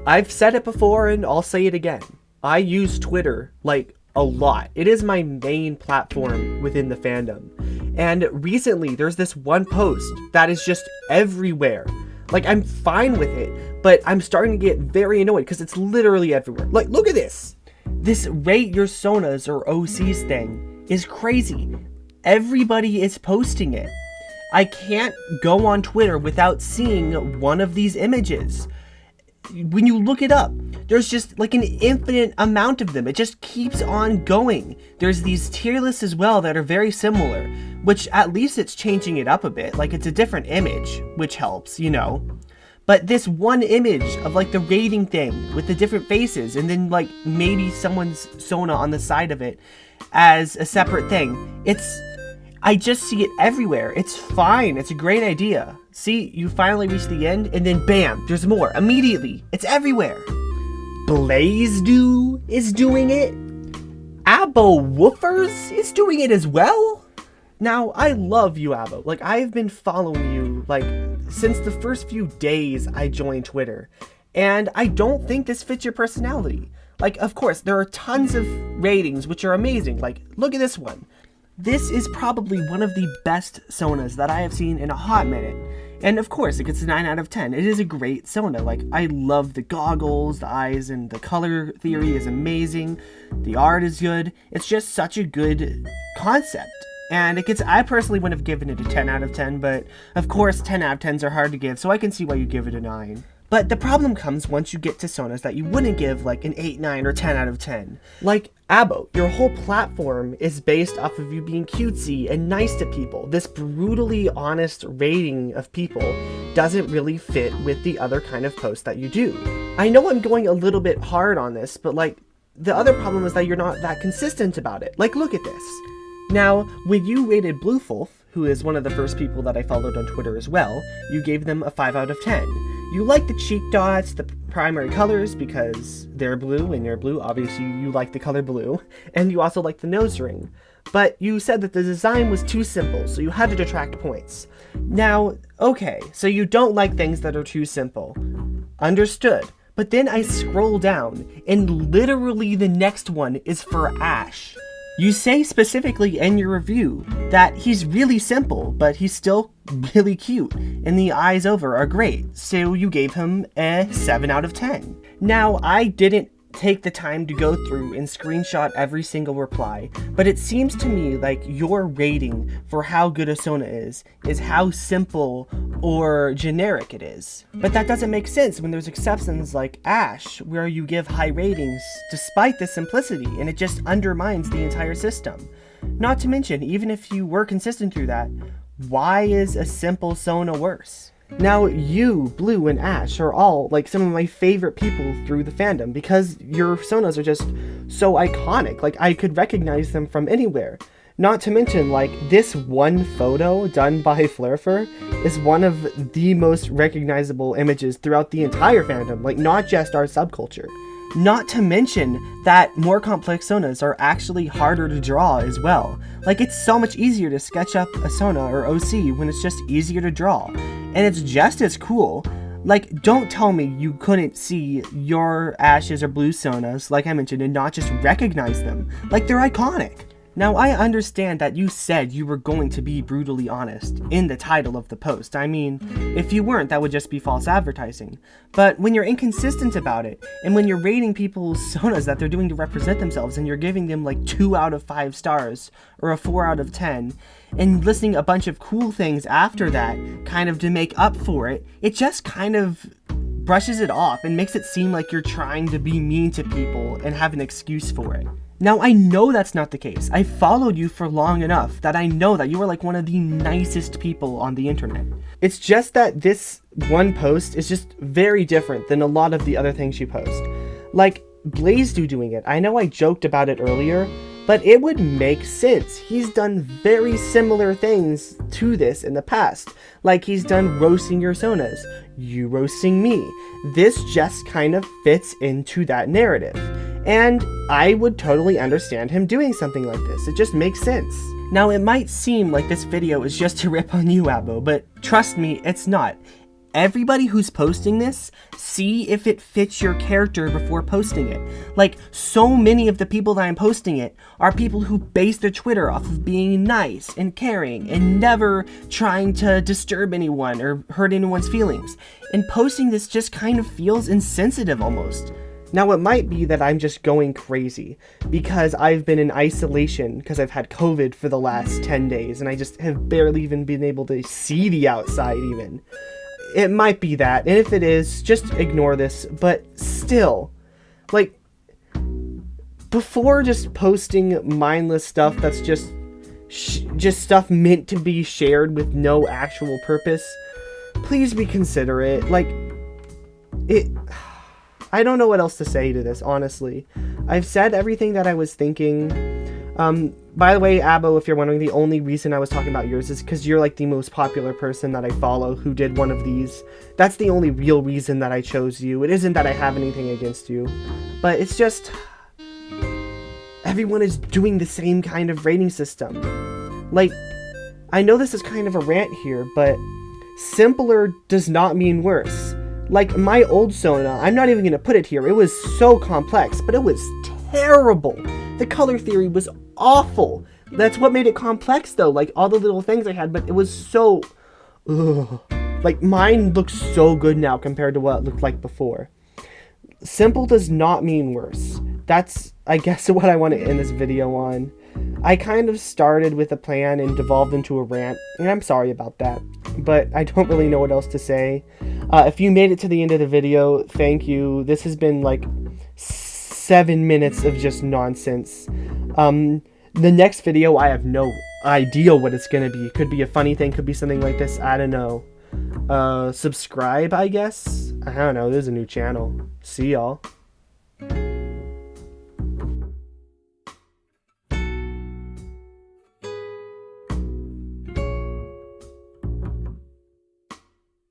I've said it before and I'll say it again. I use Twitter like a lot. It is my main platform within the fandom. And recently there's this one post that is just everywhere. Like, I'm fine with it, but I'm starting to get very annoyed because it's literally everywhere. Like, look at this. This rate your Sonas or OCs thing is crazy. Everybody is posting it. I can't go on Twitter without seeing one of these images. When you look it up, there's just like an infinite amount of them. It just keeps on going. There's these tier lists as well that are very similar, which at least it's changing it up a bit. Like, it's a different image, which helps, you know. But this one image of like the rating thing with the different faces and then like maybe someone's Sona on the side of it as a separate thing. I just see it everywhere. It's fine. It's a great idea. See, you finally reach the end and then bam, there's more immediately. It's everywhere. BlazeDew is doing it. Abo Woofers is doing it as well. Now, I love you, Abo. Like, I've been following you like since the first few days I joined Twitter. And I don't think this fits your personality. Like, of course, there are tons of ratings which are amazing. Like, look at this one. This is probably one of the best Sonas that I have seen in a hot minute. And of course, it gets a 9 out of 10. It is a great Sona. Like, I love the goggles, the eyes, and the color theory is amazing. The art is good. It's just such a good concept. And I personally wouldn't have given it a 10 out of 10, but of course 10 out of 10s are hard to give, so I can see why you give it a 9. But the problem comes once you get to Sonas that you wouldn't give like an 8, 9, or 10 out of 10. Like, Abo, your whole platform is based off of you being cutesy and nice to people. This brutally honest rating of people doesn't really fit with the other kind of posts that you do. I know I'm going a little bit hard on this, but like, the other problem is that you're not that consistent about it. Like, look at this. Now, when you rated Bluefulf, who is one of the first people that I followed on Twitter as well, you gave them a 5 out of 10. You like the cheek dots, the primary colors, because they're blue and you're blue. Obviously, you like the color blue. And you also like the nose ring. But you said that the design was too simple, so you had to detract points. Now, okay, so you don't like things that are too simple. Understood. But then I scroll down, and literally the next one is for Ash. You say specifically in your review that he's really simple, but he's still really cute, and the eyes over are great, so you gave him a 7 out of 10. Now, I didn't take the time to go through and screenshot every single reply, but it seems to me like your rating for how good a Sona is how simple or generic it is. But that doesn't make sense when there's exceptions like Ash, where you give high ratings despite the simplicity, and it just undermines the entire system. Not to mention, even if you were consistent through that, why is a simple Sona worse? Now, you, Blue, and Ash are all, like, some of my favorite people through the fandom because your Sonas are just so iconic. Like, I could recognize them from anywhere. Not to mention, like, this one photo done by Flurfer is one of the most recognizable images throughout the entire fandom, like, not just our subculture. Not to mention that more complex Sonas are actually harder to draw as well. Like, it's so much easier to sketch up a Sona or OC when it's just easier to draw. And it's just as cool. Like, don't tell me you couldn't see your Ashes or Blue Sonas, like I mentioned, and not just recognize them. Like, they're iconic. Now, I understand that you said you were going to be brutally honest in the title of the post. I mean, if you weren't, that would just be false advertising. But when you're inconsistent about it, and when you're rating people's Sonas that they're doing to represent themselves, and you're giving them like 2 out of 5 stars, or a 4 out of 10, and listing a bunch of cool things after that, kind of to make up for it, it just kind of brushes it off and makes it seem like you're trying to be mean to people and have an excuse for it. Now, I know that's not the case. I followed you for long enough that I know that you are like one of the nicest people on the internet. It's just that this one post is just very different than a lot of the other things you post. Like, BlazeDew doing it. I know I joked about it earlier, but it would make sense. He's done very similar things to this in the past. Like, he's done roasting your Sonas, you roasting me. This just kind of fits into that narrative. And I would totally understand him doing something like this. It just makes sense. Now, it might seem like this video is just to rip on you, Abo, but trust me, it's not. everybody who's posting this, see if it fits your character before posting it. Like, so many of the people that I'm posting it are people who base their Twitter off of being nice and caring and never trying to disturb anyone or hurt anyone's feelings. And posting this just kind of feels insensitive almost. Now, it might be that I'm just going crazy because I've been in isolation because I've had COVID for the last 10 days and I just have barely even been able to see the outside even. It might be that, and if it is, just ignore this, but still, like, before just posting mindless stuff that's just stuff meant to be shared with no actual purpose, please be considerate. Like, I don't know what else to say to this, honestly. I've said everything that I was thinking. By the way, Abo, if you're wondering, the only reason I was talking about yours is because you're like the most popular person that I follow who did one of these. That's the only real reason that I chose you. It isn't that I have anything against you, but it's just everyone is doing the same kind of rating system. Like, I know this is kind of a rant here, but simpler does not mean worse. Like, my old Sona, I'm not even going to put it here, it was so complex, but it was terrible. The color theory was awful. That's what made it complex, though, like, all the little things I had, but it was so... Ugh. Like, mine looks so good now compared to what it looked like before. Simple does not mean worse. That's, I guess, what I want to end this video on. I kind of started with a plan and devolved into a rant, and I'm sorry about that, but I don't really know what else to say. If you made it to the end of the video, thank you. This has been like 7 minutes of just nonsense. The next video, I have no idea what it's gonna be. Could be a funny thing, could be something like this, I don't know. Subscribe, I guess? I don't know, there's a new channel. See y'all.